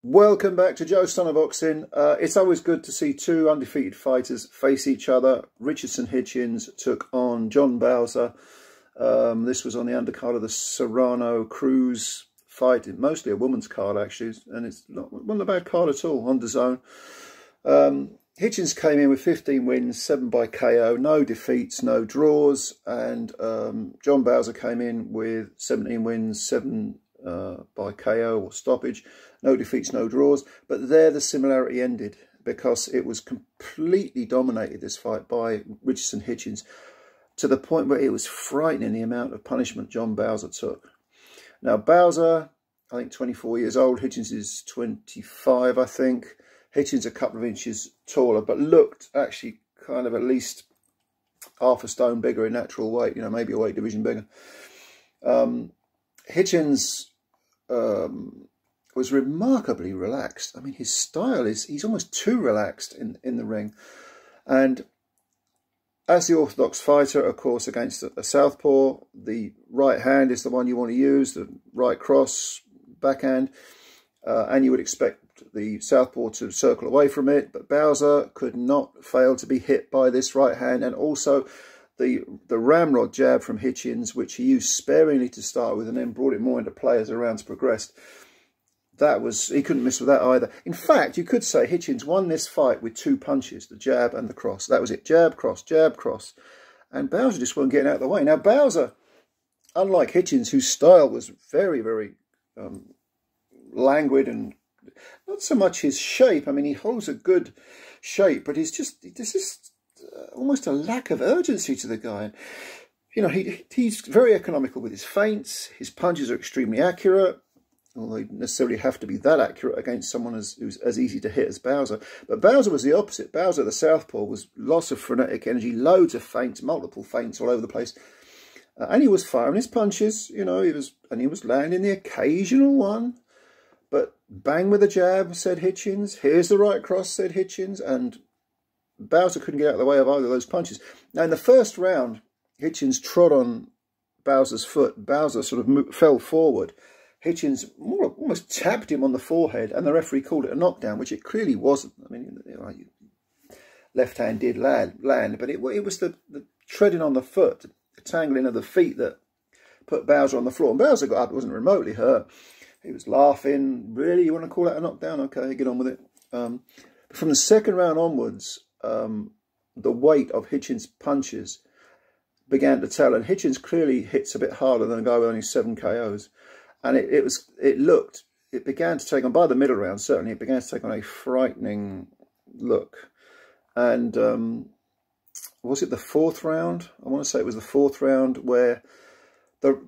Welcome back to Joe's Son of Boxing. It's always good to see two undefeated fighters face each other. Richardson Hitchens took on John Bauza. This was on the undercard of the Serrano Cruz fight, mostly a woman's card actually, and it's not a bad card at all on DAZN. Hitchens came in with 15 wins, 7 by KO, no defeats, no draws, and John Bauza came in with 17 wins, 7 by KO or stoppage, no defeats, no draws. But there the similarity ended, because it was completely dominated, this fight, by Richardson Hitchens, to the point where it was frightening the amount of punishment John Bauza took. Now Bauza, I think 24 years old, Hitchens is 25, I think. Hitchens a couple of inches taller, but looked actually kind of at least half a stone bigger in natural weight, maybe a weight division bigger. Hitchens was remarkably relaxed. I mean, his style he's almost too relaxed in the ring. And as the orthodox fighter, of course, against a southpaw, the right hand is the one you want to use, the right cross, backhand, and you would expect the southpaw to circle away from it. But Bauza could not fail to be hit by this right hand, and also the ramrod jab from Hitchens, which he used sparingly to start with and then brought it more into play as the rounds progressed. He couldn't miss with that either. In fact, you could say Hitchens won this fight with 2 punches, the jab and the cross. That was it, jab, cross, and Bauza just wasn't getting out of the way. Now Bauza, unlike Hitchens, whose style was very, very languid, and not so much his shape. I mean, he holds a good shape, but there's just almost a lack of urgency to the guy. He's very economical with his feints. His punches are extremely accurate, although he doesn't necessarily have to be that accurate against someone who's as easy to hit as Bauza. But Bauza was the opposite. Bauza, the southpaw, was lots of frenetic energy, loads of feints, multiple feints all over the place. And he was firing his punches, he was landing the occasional one. But bang with a jab, said Hitchens. Here's the right cross, said Hitchens. And Bauza couldn't get out of the way of either of those punches. Now, in the first round, Hitchens trod on Bauza's foot. Bauza sort of fell forward. Hitchens almost tapped him on the forehead, and the referee called it a knockdown, which it clearly wasn't. I mean, left hand did land, but it was the treading on the foot, the tangling of the feet that put Bauza on the floor. And Bauza got up, it wasn't remotely hurt. He was laughing. Really, you want to call that a knockdown? Okay, get on with it. From the second round onwards, the weight of Hitchens' punches began to tell, and Hitchens clearly hits a bit harder than a guy with only 7 KOs. And it began to take on, by the middle round, certainly, it began to take on a frightening look. And was it the 4th round? I want to say it was the 4th round, where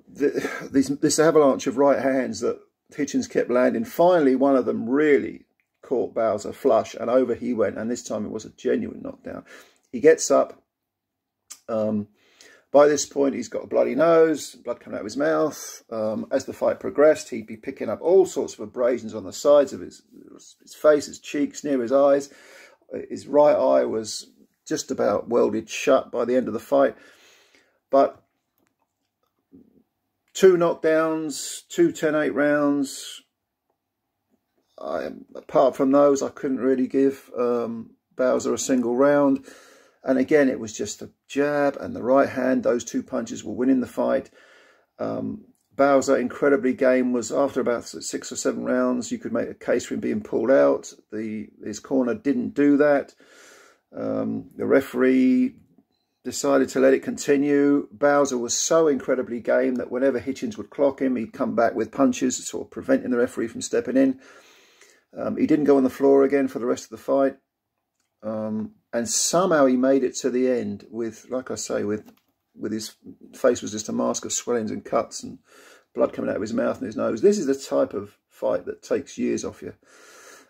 this avalanche of right hands that Hitchens kept landing, finally one of them really caught Bauza flush, and over he went, and this time it was a genuine knockdown. He gets up. By this point, he's got a bloody nose, blood coming out of his mouth. As the fight progressed, he'd be picking up all sorts of abrasions on the sides of his face, his cheeks, near his eyes. His right eye was just about welded shut by the end of the fight. But 2 knockdowns, 2 10-8 rounds. Apart from those, I couldn't really give Bauza a single round. And again, it was just the jab and the right hand. Those 2 punches were winning the fight. Bauza, incredibly game, was after about 6 or 7 rounds, you could make a case for him being pulled out. His corner didn't do that. The referee decided to let it continue. Bauza was so incredibly game that whenever Hitchens would clock him, he'd come back with punches, sort of preventing the referee from stepping in. He didn't go on the floor again for the rest of the fight. And somehow he made it to the end with, like I say, with his face was just a mask of swellings and cuts and blood coming out of his mouth and his nose. This is the type of fight that takes years off you.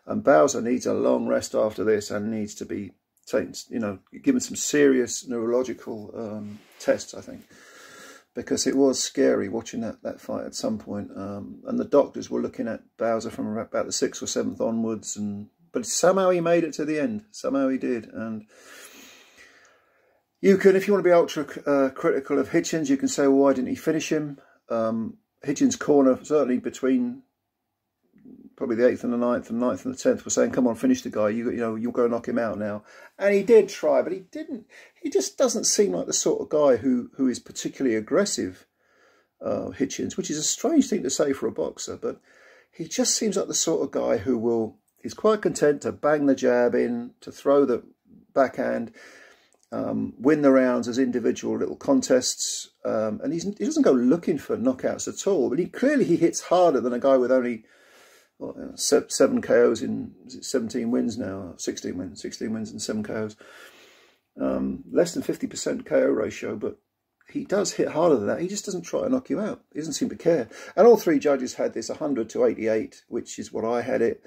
And Bauza needs a long rest after this, and needs to be taken, given some serious neurological tests, I think, because it was scary watching that fight at some point. And the doctors were looking at Bauza from about the 6th or 7th onwards, but somehow he made it to the end. Somehow he did. And you can, if you want to be ultra critical of Hitchens, you can say, well, why didn't he finish him? Hitchens' corner, certainly between probably the 8th and the 9th and 9th and the 10th were saying, come on, finish the guy, you know, you'll go knock him out now. And he did try, but he didn't. He just doesn't seem like the sort of guy who is particularly aggressive, Hitchens, which is a strange thing to say for a boxer, but he just seems like the sort of guy who is quite content to bang the jab in, to throw the backhand, win the rounds as individual little contests, and he doesn't go looking for knockouts at all. But he hits harder than a guy with only 7 KOs in 17 wins now, 16 wins and 7 KOs. Less than 50% KO ratio, but he does hit harder than that. He just doesn't try to knock you out. He doesn't seem to care. And all 3 judges had this 100 to 88, which is what I had it.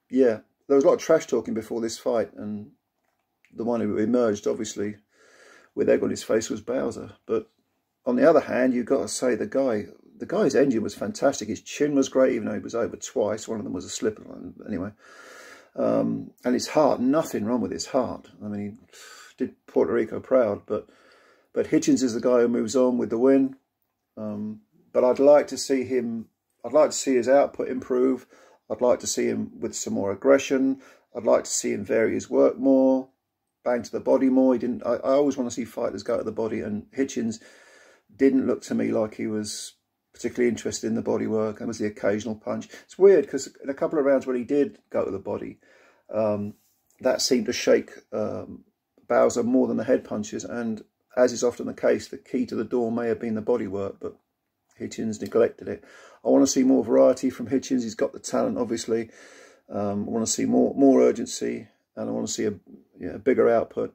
Yeah, there was a lot of trash talking before this fight, and the one who emerged, obviously, with egg on his face was Bauza. But on the other hand, you've got to say the guy's engine was fantastic. His chin was great, even though he was over twice. One of them was a slip. Anyway. And his heart, nothing wrong with his heart. I mean, he did Puerto Rico proud, but Hitchens is the guy who moves on with the win. But I'd like to see his output improve. I'd like to see him with some more aggression. I'd like to see him vary his work more, bang to the body more. I always want to see fighters go to the body, and Hitchens didn't look to me like he was particularly interested in the body work. And was the occasional punch. It's weird because in a couple of rounds when he did go to the body, that seemed to shake Bauza more than the head punches. And as is often the case, the key to the door may have been the body work, but Hitchens neglected it. I want to see more variety from Hitchens. He's got the talent, obviously. I want to see more urgency, and I want to see a bigger output.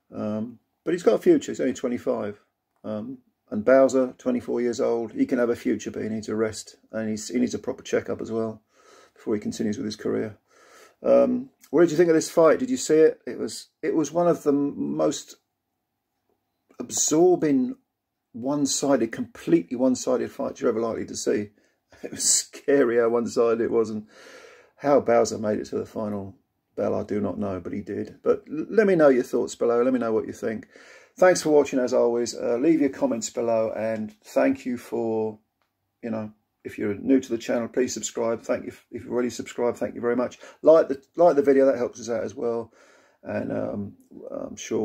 But he's got a future. He's only 25. And Bauza, 24 years old, he can have a future, but he needs a rest, and he needs a proper checkup as well before he continues with his career. What did you think of this fight? Did you see it? It was one of the most absorbing, one-sided, completely one-sided fights you're ever likely to see. It was scary how one-sided it was, and how Bauza made it to the final bell, I do not know, but he did. But let me know your thoughts below. Let me know what you think. Thanks for watching, as always. Leave your comments below, and thank you for, if you're new to the channel, please subscribe. Thank you. If you've already subscribed, thank you very much. Like the video, that helps us out as well. And I'm sure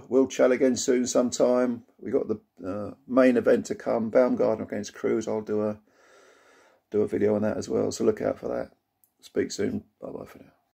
we'll chat again soon sometime. We got the main event to come, Baumgartner against Cruz. I'll do a video on that as well, so look out for that. Speak soon. Bye bye for now.